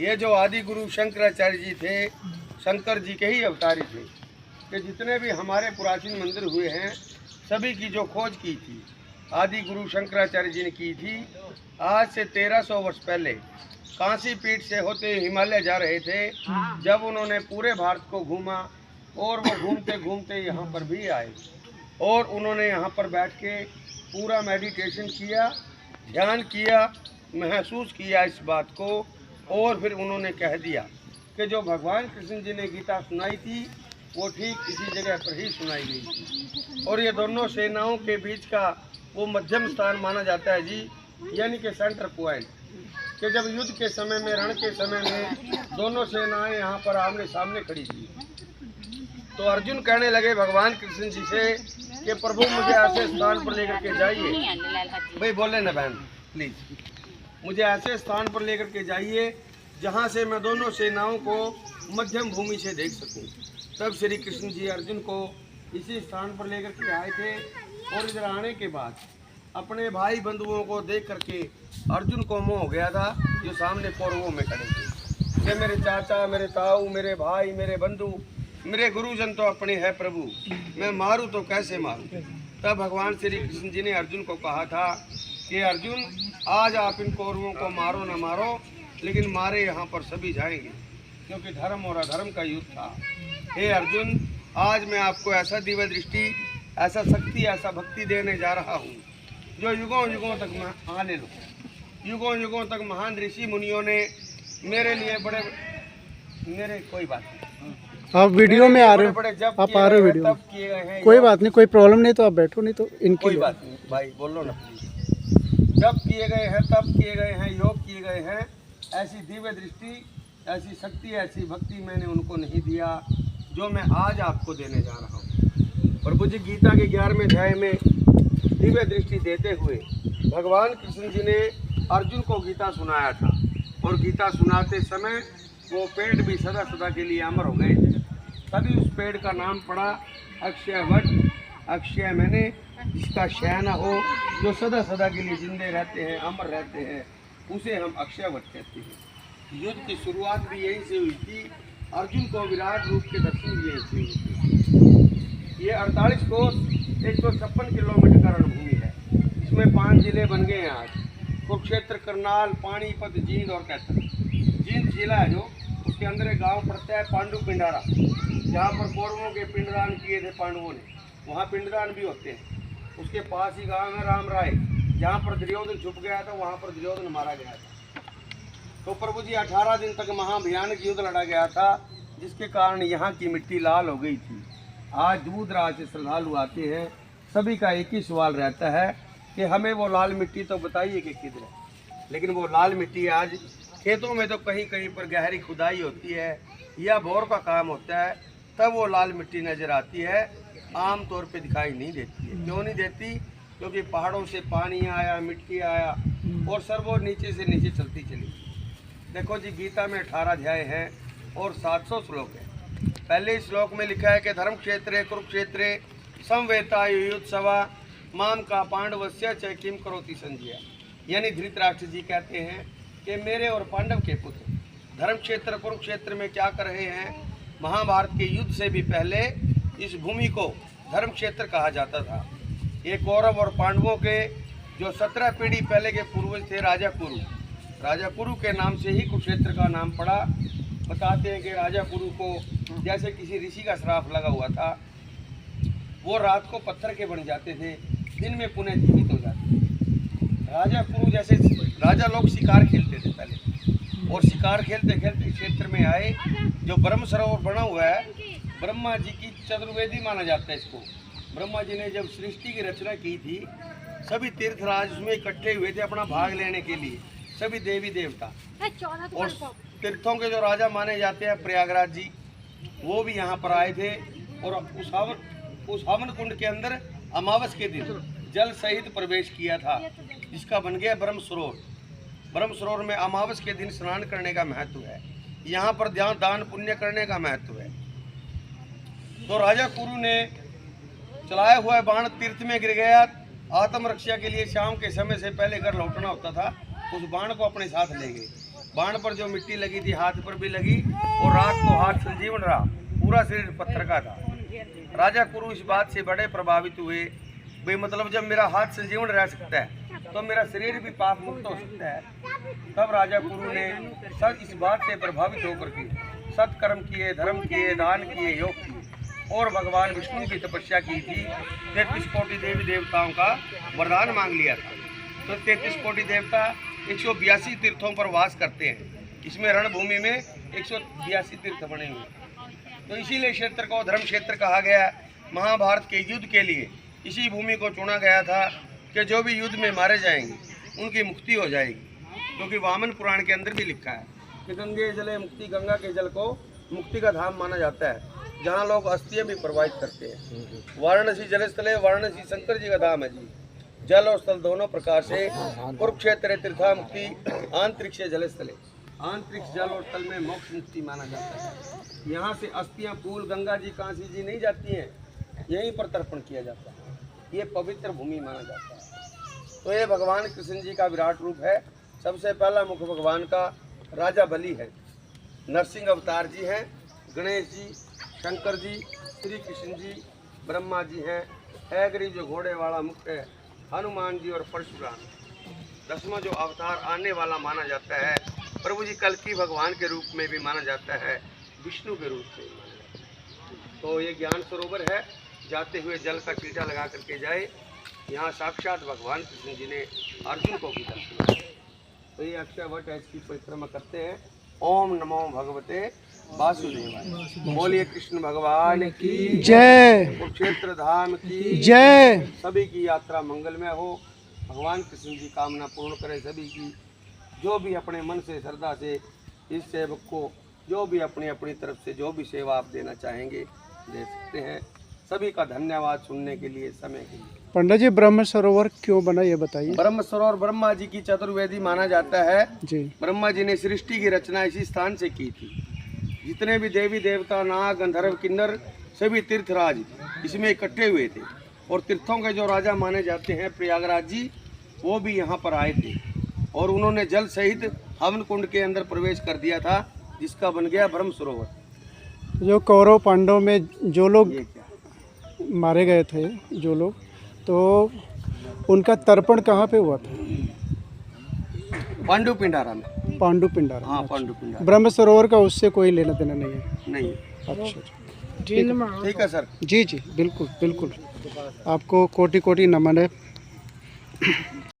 ये जो आदि गुरु शंकराचार्य जी थे, शंकर जी के ही अवतारी थे कि जितने भी हमारे प्राचीन मंदिर हुए हैं सभी की जो खोज की थी आदि गुरु शंकराचार्य जी ने की थी। आज से 1300 वर्ष पहले काशी पीठ से होते हिमालय जा रहे थे, जब उन्होंने पूरे भारत को घूमा और वो घूमते घूमते यहाँ पर भी आए और उन्होंने यहाँ पर बैठ के पूरा मेडिटेशन किया, ध्यान किया, महसूस किया इस बात को और फिर उन्होंने कह दिया कि जो भगवान कृष्ण जी ने गीता सुनाई थी वो ठीक इसी जगह पर ही सुनाई गई थी। और ये दोनों सेनाओं के बीच का वो मध्यम स्थान माना जाता है जी, यानी कि सेंटर पॉइंट, कि जब युद्ध के समय में, रण के समय में दोनों सेनाएं यहाँ पर आमने सामने खड़ी थी तो अर्जुन कहने लगे भगवान कृष्ण जी से कि प्रभु मुझे ऐसे स्थान पर लेकर के जाइए। भाई बोले ना बहन प्लीज, मुझे ऐसे स्थान पर लेकर के जाइए जहाँ से मैं दोनों सेनाओं को मध्यम भूमि से देख सकूं। तब श्री कृष्ण जी अर्जुन को इसी स्थान पर लेकर के आए थे और इधर आने के बाद अपने भाई बंधुओं को देख करके अर्जुन को मोह हो गया था जो सामने कौरवों में खड़े थे कि मेरे चाचा, मेरे ताऊ, मेरे भाई, मेरे बंधु, मेरे गुरुजन तो अपने हैं प्रभु, मैं मारूं तो कैसे मारूं। तब भगवान श्री कृष्ण जी ने अर्जुन को कहा था कि अर्जुन आज आप इन कौरवों को मारो न मारो, लेकिन मारे यहाँ पर सभी जाएंगे क्योंकि धर्म और अधर्म का युद्ध था। हे अर्जुन, आज मैं आपको ऐसा दिव्य दृष्टि, ऐसा शक्ति, ऐसा भक्ति देने जा रहा हूँ जो युगों युगों तक मैं आने लो। युगों युगों तक महान ऋषि मुनियों ने मेरे लिए बड़े, मेरे कोई बात नहीं, आप वीडियो में आ रहे हो, आप आ रहे हो वीडियो में, किए गए हैं। कोई बात नहीं, कोई प्रॉब्लम नहीं, तो आप बैठो, नहीं तो इनकी कोई बात नहीं भाई, बोलो ना प्लीज। जब किए गए हैं, तब किए गए हैं, योग किए गए हैं, ऐसी दिव्य दृष्टि, ऐसी शक्ति, ऐसी भक्ति मैंने उनको नहीं दिया जो मैं आज आपको देने जा रहा हूँ। प्रभु जी गीता के 11वें अध्याय में दिव्य दृष्टि देते हुए भगवान कृष्ण जी ने अर्जुन को गीता सुनाया था और गीता सुनाते समय वो पेड़ भी सदा सदा के लिए अमर हो गए थे। तभी उस पेड़ का नाम पड़ा अक्षय वट। अक्षय मैंने जिसका शयन हो, जो सदा सदा के लिए जिंदे रहते हैं, अमर रहते हैं, उसे हम अक्षय वट कहते हैं। युद्ध की शुरुआत भी यहीं से हुई थी, अर्जुन को विराट रूप के दर्शन भी यहीं से हुए थे। ये 48 कोस 156 किलोमीटर का रणभूमि है। इसमें 5 जिले बन गए हैं आज, कुरुक्षेत्र, करनाल, पानीपत, जींद और कैथल। जींद जिला है जो, उसके अंदर एक गाँव पड़ता है पांडु पिंडारा, जहाँ पर कौरवों के पिंडदान किए थे पांडवों ने, वहाँ पिंडदान भी होते हैं। उसके पास ही गाँव है राम राय, जहाँ पर दुर्योधन छुप गया था, वहाँ पर दुर्योधन मारा गया था। तो प्रभु जी 18 दिन तक महाभयानक युद्ध लड़ा गया था, जिसके कारण यहाँ की मिट्टी लाल हो गई थी। आज दूरदराज से श्रद्धालु आते हैं, सभी का एक ही सवाल रहता है कि हमें वो लाल मिट्टी तो बताइए कि किधर है। लेकिन वो लाल मिट्टी आज खेतों में तो कहीं कहीं पर गहरी खुदाई होती है या बोर का काम होता है, तब वो लाल मिट्टी नज़र आती है, आम तौर पे दिखाई नहीं देती है। क्यों नहीं देती? क्योंकि पहाड़ों से पानी आया, मिट्टी आया और सर वो नीचे से नीचे चलती चली। देखो जी, गीता में 18 अध्याय हैं और 700 श्लोक है। पहले श्लोक में लिखा है कि धर्म क्षेत्रे कुरुक्षेत्रे समवेता युयुत्सवा माम का पांडवस्य च किम करोति संजय। यानी धृतराष्ट्र जी कहते हैं कि मेरे और पांडव के पुत्र धर्म क्षेत्र कुरुक्षेत्र में क्या कर रहे हैं। महाभारत के युद्ध से भी पहले इस भूमि को धर्म क्षेत्र कहा जाता था। ये कौरव और पांडवों के जो 17 पीढ़ी पहले के पूर्वज थे, राजा कुरु, राजा कुरु के नाम से ही कुरुक्षेत्र का नाम पड़ा। बताते हैं कि राजा कुरु को जैसे किसी ऋषि का श्राप लगा हुआ था, वो रात को पत्थर के बन जाते थे, दिन में पुनः जीवित हो जाते थे। राजा कुरु जैसे राजा लोग शिकार खेलते थे पहले, और शिकार खेलते खेलते क्षेत्र में आए जो ब्रह्म सरोवर बना हुआ है, ब्रह्मा जी की चतुर्वेदी माना जाता है इसको। ब्रह्मा जी ने जब सृष्टि की रचना की थी, सभी तीर्थराज उसमें इकट्ठे हुए थे अपना भाग लेने के लिए, सभी देवी देवता। और तीर्थों के जो राजा माने जाते हैं प्रयागराज जी, वो भी यहाँ पर आए थे और उस हवन कुंड के अंदर अमावस के दिन जल सहित प्रवेश किया था, जिसका बन गया ब्रह्म सरोवर। ब्रह्म सरोवर में अमावस के दिन स्नान करने का महत्व है, यहाँ पर ध्यान दान पुण्य करने का महत्व है। तो राजा कुरु ने चलाया हुआ बाण तीर्थ में गिर गया। आत्मरक्षा के लिए शाम के समय से पहले घर लौटना होता था, उस बाण को अपने साथ ले गए। बाण पर जो मिट्टी लगी थी हाथ पर भी लगी, और रात को हाथ संजीवन रहा, पूरा शरीर पत्थर का था। राजा कुरु इस बात से बड़े प्रभावित हुए, भाई मतलब जब मेरा हाथ संजीवन रह सकता है तो मेरा शरीर भी पाप मुक्त हो सकता है। तब राजा कुरु ने सब इस बात से प्रभावित होकर के सत्कर्म किए, धर्म किए, दान किए, योग किए और भगवान विष्णु की तपस्या की थी। 33 कोटि देवी देवताओं का वरदान मांग लिया था। तो 33 कोटि देवता 182 तीर्थों पर वास करते हैं। इसमें रणभूमि में 182 तीर्थ बने हुए। तो इसीलिए क्षेत्र को धर्म क्षेत्र कहा गया। महाभारत के युद्ध के लिए इसी भूमि को चुना गया था कि जो भी युद्ध में मारे जाएंगे उनकी मुक्ति हो जाएगी, क्योंकि वामन पुराण के अंदर भी लिखा है कि गंगे जले मुक्ति, गंगा के जल को मुक्ति का धाम माना जाता है, जहाँ लोग अस्थियां भी प्रवाहित करते हैं। वाराणसी जलस्थले, वाराणसी शंकर जी का धाम है जी। जल और स्थल दोनों प्रकार से कुरुक्षेत्र तीर्था मुक्ति, आंतरिक्ष जलस्थले, आंतरिक्ष जल और स्थल में मोक्ष मुक्ति माना जाता है। यहाँ से अस्थियां फूल गंगा जी, कांसी जी नहीं जाती हैं, यहीं पर तर्पण किया जाता है। ये पवित्र भूमि माना जाता है। तो ये भगवान कृष्ण जी का विराट रूप है। सबसे पहला मुख भगवान का राजा बलि है, नरसिंह अवतार जी हैं, गणेश जी, शंकर जी, श्री कृष्ण जी, ब्रह्मा जी हैं, हैग्री जो घोड़े वाला मुख है, हनुमान जी और परशुराम। 10वां जो अवतार आने वाला माना जाता है, प्रभु जी कल्कि भगवान के रूप में भी माना जाता है, विष्णु के रूप में भी माना जाता है। तो ये ज्ञान सरोवर है, जाते हुए जल का टीटा लगा करके जाए। यहाँ साक्षात भगवान कृष्ण जी ने अर्जुन को भी दर्शन दिया। तो ये अक्षय वट है, इसकी परिक्रमा करते हैं। ओम नमो भगवते वासुदेवाय। बोलिए कृष्ण भगवान की जय, कुरुक्षेत्र धाम की जय। सभी की यात्रा मंगलमय हो। भगवान कृष्ण जी कामना पूर्ण करें सभी की। जो भी अपने मन से श्रद्धा से इस सेवक को जो भी अपनी अपनी तरफ से जो भी सेवा आप देना चाहेंगे दे सकते हैं। सभी का धन्यवाद सुनने के लिए, समय के लिए। पंडित जी, ब्रह्म सरोवर क्यों बना ये बताइए। ब्रह्म सरोवर ब्रह्मा जी की चतुर्वेदी माना जाता है जी। ब्रह्मा जी ने सृष्टि की रचना इसी स्थान से की थी। जितने भी देवी देवता, नाग, गंधर्व, किन्नर, सभी तीर्थराज इसमें इकट्ठे हुए थे। और तीर्थों के जो राजा माने जाते हैं प्रयागराज जी, वो भी यहाँ पर आए थे और उन्होंने जल सहित हवन कुंड के अंदर प्रवेश कर दिया था, जिसका बन गया ब्रह्म सरोवर। जो कौरव पांडव में जो लोग ये क्या मारे गए थे, जो लोग, तो उनका तर्पण कहाँ पे हुआ था। पांडु पिंडारा में। पांडु पिंडारा। हाँ, पांडु पिंडारा। ब्रह्म सरोवर का उससे कोई लेना देना नहीं है। नहीं। अच्छा, ठीक है सर। जी जी, बिल्कुल बिल्कुल। आपको कोटि कोटि नमन है।